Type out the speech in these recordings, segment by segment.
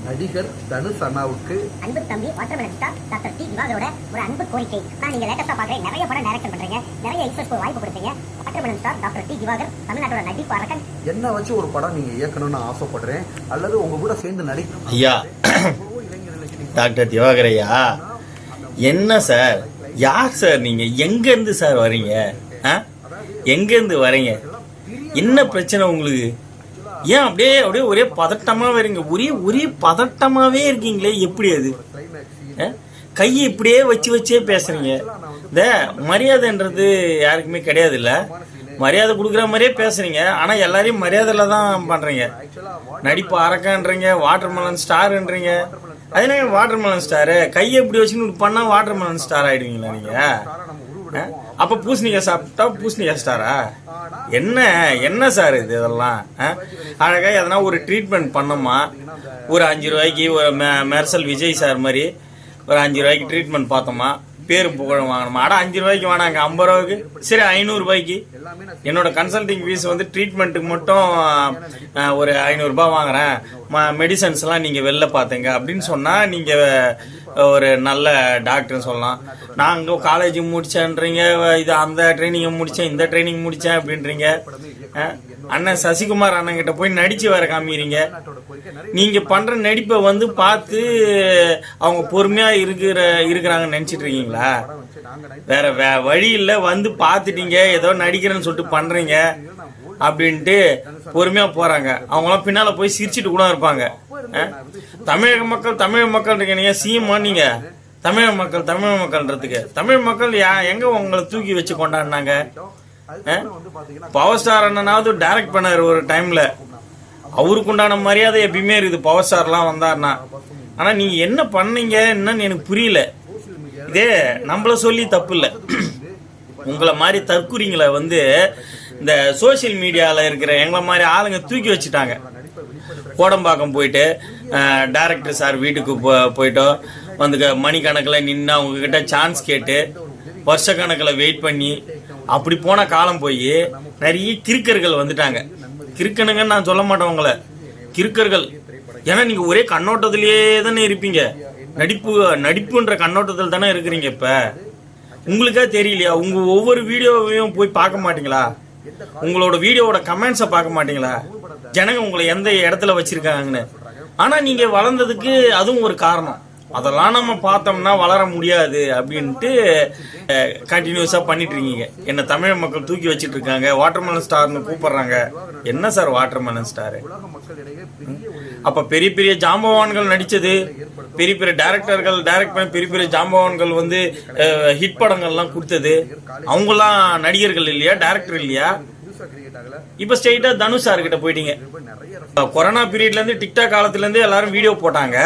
நடிகர் தனுஷ் அண்ணாவுக்கு அன்பு தம்பி வாட்டர்மெலன் ஸ்டார் டாக்டர் டி திவாகரோட ஒரு அன்பு கோரிக்கை. நீங்க லேட்டஸ்டா பாக்குறேன், நிறைய படம் டைரக்ஷன் பண்றீங்க, நிறைய எக்ஸ்பிரஸ் வாய்ப்பு கொடுத்தீங்க. Watermelon star doctor D Divakar தமிழ்நாட்டோட நடிப்பு அரக்கன். என்ன வச்சு ஒரு படம் நீங்க இயக்கணும்னு ஆசைப்படுறேன், அல்லது உங்க கூட சேர்ந்து நடிக்கணும். ஐயா டாக்டர் திவாகர் ஐயா, என்ன சார், யார் சார் நீங்க, எங்க இருந்து சார் வரீங்க? எங்க இருந்து வரீங்க? என்ன பிரச்சனை உங்களுக்கு? ஏன் அப்படியே அப்படியே ஒரே பதட்டமா வரீங்க? ஒரே பதட்டமாவே இருக்கீங்களே, எப்படி அது? கையை இப்படியே வச்சே பேசுறீங்க. இந்த மரியாதைன்றது யாருக்குமே கிடையாது இல்ல. மரியாதை கொடுக்குற மாதிரியே பேசுறீங்க, ஆனா எல்லாரையும் மரியாதையில தான் பண்றீங்க. நடிப்பு அரக்கன்றீங்க, வாட்டர்மெலன் ஸ்டார்ன்றீங்க. அதனால வாட்டர்மெலன் ஸ்டாரு கையை இப்படி வச்சுன்னு பண்ணா வாட்டர்மெலன் ஸ்டார் ஆயிடுவீங்களா நீங்க? அப்ப பூசணிக்காய் சாப்பிட்டா பூசணிக்காய் ஸ்டாரா? என்ன சார் இது? இதெல்லாம் அழகா எதனா ஒரு ட்ரீட்மெண்ட் பண்ணோமா, ஒரு 5 ரூபாய்க்கு ஒரு மெர்சல் விஜய் சார் மாதிரி ஒரு 5 ரூபாய்க்கு ட்ரீட்மெண்ட் பார்த்தோமா, பேரும் புகழும் வாங்கணுமா? 5 ரூபாய்க்கு வேணாங்க, 50 ரூபாய்க்கு, சரி 500 ரூபாய்க்கு. என்னோட கன்சல்டிங் ஃபீஸ் ட்ரீட்மெண்ட்டுக்கு மட்டும் ஒரு 500 ரூபாய் வாங்குறேன், மெடிசன்ஸ் எல்லாம் நீங்க வெளில பாத்தீங்க அப்படின்னு சொன்னா நீங்க ஒரு நல்ல டாக்டர் சொல்லலாம். நான் அங்கே காலேஜ் முடிச்சேன்றீங்க, இது அந்த ட்ரைனிங்கை முடித்தேன், இந்த ட்ரைனிங் முடித்தேன் அப்படின்றீங்க. அண்ணன் சசிகுமார் அண்ணன் கிட்ட போய் நடிச்சு வர காமிக்கிறீங்க. நீங்க பண்ற நடிப்பை பார்த்து அவங்க பொறுமையா இருக்கிறாங்கன்னு நினைச்சிட்டு இருக்கீங்களா? வேற வழி இல்ல, பார்த்துட்டீங்க, ஏதோ நடிக்கிறேன்னு சொல்லிட்டு பண்றீங்க அப்படின்ட்டு பொறுமையா போறாங்க. அவங்களாம் பின்னால போய் சிரிச்சிட்டு கூட இருப்பாங்க. தமிழ் மக்கள் இருக்கீங்க, சீமா நீங்க தமிழ் மக்கள்ன்றதுக்கு தமிழ் மக்கள் எங்க உங்களை தூக்கி வச்சு கொண்டாடினாங்க? பவர் ஸ்டார் அண்ணனாவது டைரக்ட் பண்ணாரு ஒரு டைம்ல, அவருக்கு உண்டான மரியாதை எப்பயுமே இருக்குது பவர் ஸ்டார் எல்லாம் வந்தாருன்னா. ஆனா நீங்க என்ன பண்ணீங்க என்னன்னு எனக்கு புரியல. இதே நம்மள சொல்லி தப்பு இல்ல, உங்களை மாதிரி தற்குறிங்களை இந்த சோசியல் மீடியால இருக்கிற எங்களை மாதிரி ஆளுங்க தூக்கி வச்சுட்டாங்க. கோடம்பாக்கம் போயிட்டு டைரக்டர் சார் வீட்டுக்கு போயிட்டோ மணிக்கணக்கில் நின்று அவங்க கிட்ட சான்ஸ் கேட்டு வருஷக்கணக்கில் வெயிட் பண்ணி அப்படி போன காலம் போய் நிறைய கிறுக்கர்கள் வந்துட்டாங்க. கிறுக்கனுங்கன்னு நான் சொல்ல மாட்டேன் உங்களை, கிறுக்கர்கள். ஏன்னா நீங்க ஒரே கண்ணோட்டத்திலேயே தானே இருப்பீங்க, நடிப்புன்ற கண்ணோட்டத்தில் தானே இருக்கிறீங்க. இப்ப உங்களுக்கே தெரியலையா? உங்க ஒவ்வொரு வீடியோவையும் போய் பார்க்க மாட்டீங்களா? உங்களோட வீடியோவோட கமெண்ட்ஸை பார்க்க மாட்டீங்களா? ஜனங்க உங்களை எந்த இடத்துல வச்சிருக்காங்கன்னு. ஆனா நீங்க வளர்ந்ததுக்கு அதுவும் ஒரு காரணம். அதெல்லாம் நம்ம பார்த்தோம்னா வளர முடியாது அப்படின்ட்டு கண்டினியூஸா பண்ணிட்டு இருக்கீங்க. என்ன தமிழ் மக்கள் தூக்கி வச்சிட்டு இருக்காங்க, வாட்டர்மெலன் ஸ்டார்னு கூப்பிடுறாங்க. என்ன சார் வாட்டர்மெலன் ஸ்டாரு? அப்ப பெரிய பெரிய ஜாம்பவான்கள் நடிச்சது, பெரிய பெரிய டைரக்டர்கள் டைரக்ட் பண்ண பெரிய பெரிய ஜாம்பவான்கள் ஹிட் படங்கள்லாம் கொடுத்தது, அவங்கெல்லாம் நடிகர்கள் இல்லையா, டைரக்டர் இல்லையா? இப்ப ஸ்ட்ரெயிட்டா தனுஷ் சார் கிட்ட போயிட்டீங்க. கொரோனா பீரியட்ல இருந்து டிக்டாக் காலத்துல இருந்து எல்லாரும் வீடியோ போட்டாங்க.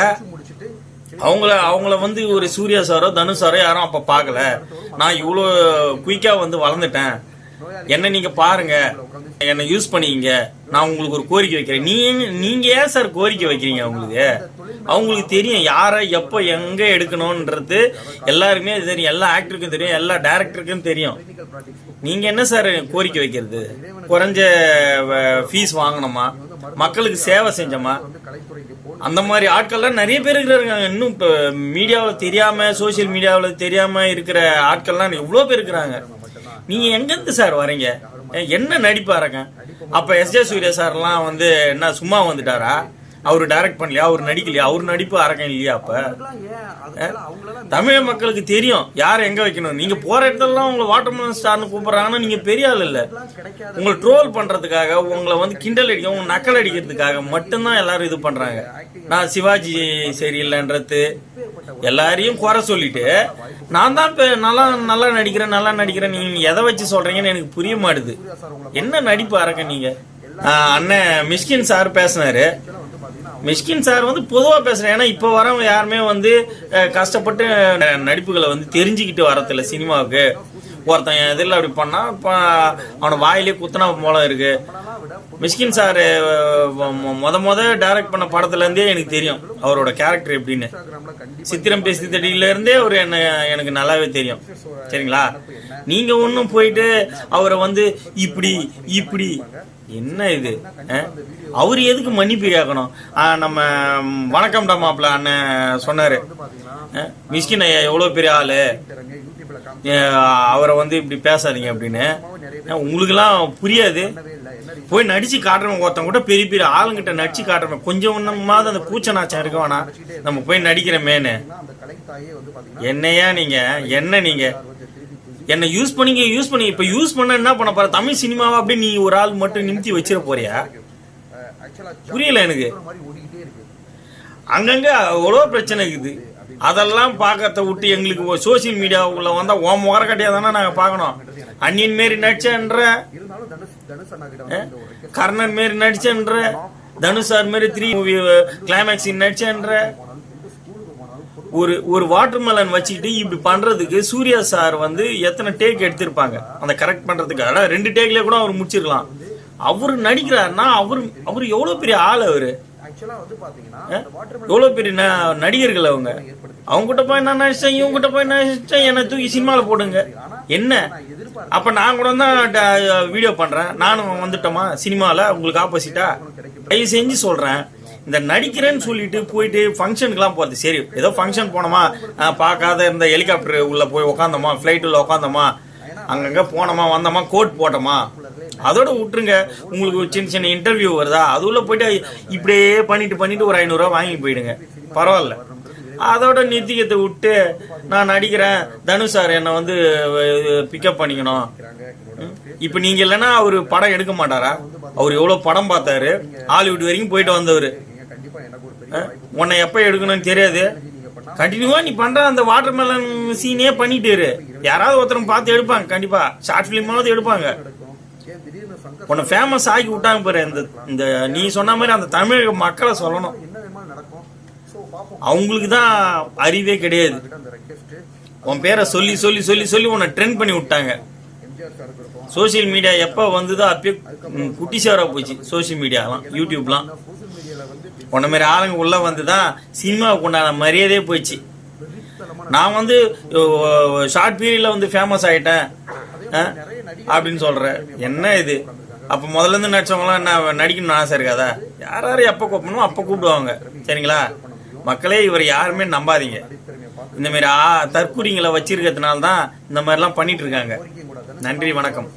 அவங்கள ஒரு சூர்யா சாரோ தனுஷ் சாரோ யாரும் அப்ப பாக்கல. நான் இவ்வளோ குயிக்கா வளர்ந்துட்டேன், என்ன நீங்க பாருங்க, என்ன யூஸ் பண்ணிங்க, நான் உங்களுக்கு ஒரு கோரிக்கை வைக்கிறேன். நீங்க ஏன் சார் கோரிக்கை வைக்கிறீங்க? அவங்களுக்கு தெரியும் யார எப்ப எங்க எடுக்கணும்ன்றது எல்லாருக்குமே தெரியும், எல்லா ஆக்டருக்கும் தெரியும், எல்லா டைரக்டருக்கும் தெரியும். நீங்க என்ன சார் கோரிக்கை வைக்கிறது? குறைஞ்ச ஃபீஸ் வாங்கணுமா, மக்களுக்கு சேவை செஞ்சோமா? அந்த மாதிரி ஆட்கள்லாம் நிறைய பேர் இருக்கிறாங்க. இன்னும் இப்ப மீடியாவில் தெரியாம, சோசியல் மீடியாவில் தெரியாம இருக்கிற ஆட்கள்லாம் எவ்வளவு பேர் இருக்கிறாங்க. நீங்க எங்க இருந்து சார் வரீங்க? என்ன நடிப்பாருங்க? அப்ப எஸ்.ஜே. சூர்யா சார்லாம் என்ன சும்மா வந்துட்டாரா? அவரு டைரக்ட் பண்ணலையா, அவரு நடிக்கலையா, அவரு நடிப்பு அரக்கம் இல்லையா? அப்ப தமிழ் மக்களுக்கு தெரியும் யார் எங்க வைக்கணும். நீங்க போற இடத்துலலாம் உங்களை வாட்டர்மெலன் ஸ்டார்னு கூப்பிடுறாங்கன்னா நீங்க பெரிய ஆள் இல்ல. உங்களை ட்ரோல் பண்றதுக்காக, உங்களை கிண்டல் அடிக்க, உங்க நக்கல் அடிக்கிறதுக்காக மட்டும்தான் எல்லாரும் இது பண்றாங்க. நான் சிவாஜி சரியில்லைன்றது எல்லாரையும் குறை சொல்லிட்டு நான் தான் நல்லா நடிக்கிறேன் நீங்க எதை வச்சு சொல்றீங்கன்னு எனக்கு புரிய மாட்டுது. என்ன நடிப்பு அரக்க நீங்க? அண்ணன் மிஷ்கின் சார் பேசினாரு. மிஷ்கின் சார் பொதுவா பேசுறேன். ஏன்னா இப்ப வரவங்க யாருமே கஷ்டப்பட்டு நடிப்புகளை தெரிஞ்சுக்கிட்டு வரதில்ல சினிமாவுக்கு. ஒருத்தன் இதில் அப்படி பண்ணா அவனை வாயிலே குத்தனா போல இருக்கு. மிஷ்கின் சார் முத டைரக்ட் பண்ண படத்துல இருந்தே எனக்கு தெரியும் அவரோட கேரக்டர் எப்படின்னு. சித்திரம் பேசி தடியில இருந்தே எனக்கு நல்லாவே தெரியும். சரிங்களா? நீங்க ஒன்னும் போயிட்டு அவரை இப்படி என்ன இது அவர் எதுக்கு மன்னிப்பு கேட்கணும்? நம்ம வணக்கம் மாப்பிள்ள அண்ணன் சொன்னாரு, மிஸ்கின் ஐயா எவ்வளவு பெரிய ஆளு, அவரை வந்து இப்படி பேசாதீங்க அப்படின்னு. உங்களுக்குலாம் புரியாது. போய் நடிச்சு காட்டுறவங்க ஒருத்தவங்க கூட பெரிய பெரிய ஆளுங்கிட்ட நடிச்சு காட்டுறவங்க கொஞ்சம் ஒன்றுமாவது அந்த கூச்ச நாச்சம் இருக்க வேணா, நம்ம போய் நடிக்கிறமேனு. என்னையா நீங்க என்ன யூஸ் பண்ணி இப்ப யூஸ் பண்ண என்ன பண்ண போற? தமிழ் சினிமாவை அப்படியே நீ ஒரு ஆள் மட்டும் நிமித்தி வச்சிட போறியா? புரியல எனக்கு. அங்கங்க அவ்வளோ பிரச்சனை இருக்குது. அதெல்லாம் பார்க்கறத விட்டு எங்களுக்கு சோசியல் மீடியாவுக்குள்ள வந்தா ஓம் முகர கட்டியா தானே நாங்க பார்க்கணும். அன்னியன் மாரி நடிச்சன்ற, கர்ணன் மாரி நடிச்சன்ற, தனுஷார் மாரி 3 மூவி கிளைமேக்ஸ் நடிச்சன்ற, ஒரு வாட்டர்மெலன் வச்சுக்கிட்டு இப்படி பண்றதுக்கு சூர்யா சார் வந்து எத்தனை டேக் எடுத்திருப்பாங்க அந்த கரெக்ட் பண்றதுக்கு? அதான் 2 டேக்லயே கூட அவர் முடிச்சிருக்கலாம். அவரு நடிக்கிறாருன்னா அவரு எவ்வளவு பெரிய ஆள், அவரு எவ்வளவு பெரிய நடிகர்கள். அவங்க கிட்ட போய் என்ன நினைச்சேன், இவங்க கிட்ட போய் என்ன நினைச்சேன், என்ன தூக்கி சினிமால போடுங்க. என்ன அப்ப நான் கூட தான் வீடியோ பண்றேன், நானும் வந்துட்டோமா சினிமால உங்களுக்கு ஆப்போசிட்டா? தயவு செஞ்சு சொல்றேன், இந்த நடிக்கிறேன்னு சொல்லிட்டு போயிட்டு ஃபங்க்ஷனுக்குலாம் போறது சரி. ஏதோ ஃபங்க்ஷன் போனோமா, பார்க்காத இருந்த ஹெலிகாப்டர் உள்ள போய் உக்காந்தோமா, ஃபிளைட் உள்ள உக்காந்தோமா, அங்கங்க போனோமா வந்தோமா, கோட் போட்டோமா, அதோட விட்டுருங்க. உங்களுக்கு சின்ன சின்ன இன்டர்வியூ வருதா, அது உள்ள போயிட்டு இப்படியே பண்ணிட்டு ஒரு 500 ரூபா வாங்கி போயிடுங்க, பரவாயில்ல. அதோட நித்தியத்தை விட்டு நான் நடிக்கிறேன், தனுஷ் சார் என்னை வந்து பிக்கப் பண்ணிக்கணும். இப்ப நீங்க இல்லைன்னா அவரு படம் எடுக்க மாட்டாரா? அவர் எவ்வளவு படம் பார்த்தாரு, ஹாலிவுட் வரைக்கும் போயிட்டு வந்தவரு. உன்னை எப்ப எடுக்கணும்னு தெரியாது, கண்டினியூவா நீ பண்ற அந்த வாட்டர்மெலன் சீனே பண்ணிட்டு இரு. யாராவது ஒருத்தரும் பார்த்து எடுப்பாங்க, கண்டிப்பா ஷார்ட் பிலிமாவது எடுப்பாங்க. உன்னை ஃபேமஸ் ஆக்கி விட்டாங்க பாரு. இந்த நீ சொன்ன மாதிரி அந்த தமிழக மக்களை சொல்லணும், அவங்களுக்கு தான் அறிவே கிடையாது. உன் பேரை சொல்லி சொல்லி சொல்லி சொல்லி உன்னை ட்ரெண்ட் பண்ணி விட்டாங்க. சோசியல் மீடியா எப்ப வந்ததோ அப்பயே குட்டிசாரா போச்சு சோசியல் மீடியாலாம், யூடியூப்லாம். உன்ன மாதிரி ஆளுங்க உள்ள வந்துதான் சினிமாவுக்கு உண்டான மரியாதையே போயிடுச்சு. நான் வந்து ஷார்ட் பீரியட்ல வந்து ஃபேமஸ் ஆயிட்டேன் அப்படின்னு சொல்றேன். என்ன இது? அப்ப முதல்ல இருந்து நடிச்சவங்களாம் என்ன நடிக்கணும்னு ஆசை இருக்காதா? யாராரு எப்ப கூப்பிடணும் அப்ப கூப்பிடுவாங்க, சரிங்களா? மக்களே, இவர் யாருமே நம்பாதீங்க. இந்த மாதிரி தற்கூரிங்களை வச்சிருக்கிறதுனால தான் இந்த மாதிரிலாம் பண்ணிட்டு இருக்காங்க. நன்றி, வணக்கம்.